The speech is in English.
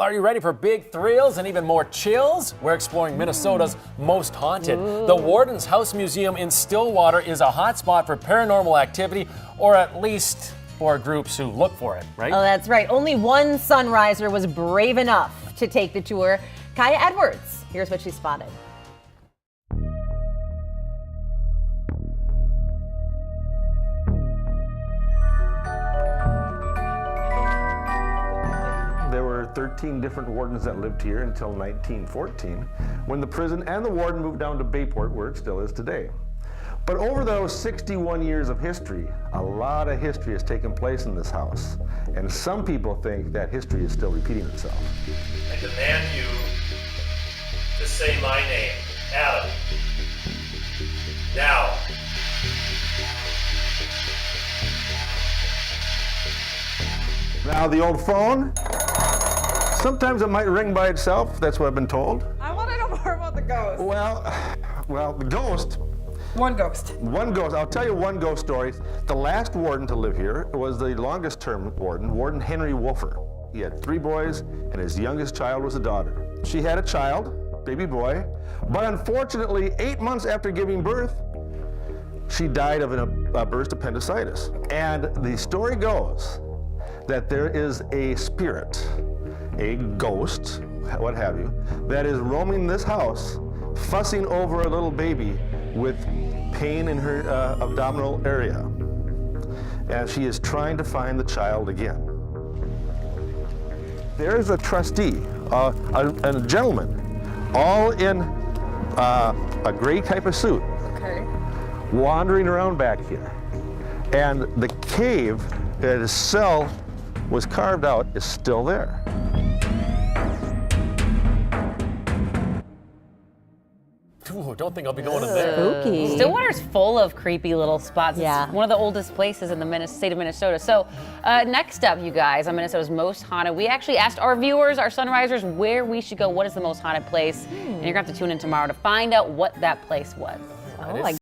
Are you ready for big thrills and even more chills? We're exploring Minnesota's most haunted. The Warden's House Museum in Stillwater is a hotspot for paranormal activity, or at least for groups who look for it, right? Oh, that's right. Only one sunriser was brave enough to take the tour. Kaya Edwards, here's what she spotted. There were 13 different wardens that lived here until 1914, when the prison and the warden moved down to Bayport, where it still is today. But over those 61 years of history, a lot of history has taken place in this house. And some people think that history is still repeating itself. I demand you to say my name, Adam. Now. Now the old phone, sometimes it might ring by itself, that's what I've been told. I want to know more about the ghost. Well, the ghost. One ghost. One ghost. I'll tell you one ghost story. The last warden to live here was the longest term warden, Warden Henry Wolfer. He had 3 boys, and his youngest child was a daughter. She had a child, baby boy, but unfortunately, 8 months after giving birth, she died of a burst appendicitis. And the story goes that there is a spirit, a ghost, what have you, that is roaming this house, fussing over a little baby with pain in her abdominal area. And she is trying to find the child again. There's a trustee, a gentleman, all in a gray type of suit, wandering around back here. And the cave that his cell was carved out is still there. Ooh, don't think I'll be going in there. Spooky. Stillwater's full of creepy little spots. Yeah. It's one of the oldest places in the state of Minnesota. So next up, you guys, on Minnesota's Most Haunted, we actually asked our viewers, our sunrisers, where we should go. What is the most haunted place? And you're going to have to tune in tomorrow to find out what that place was. Oh,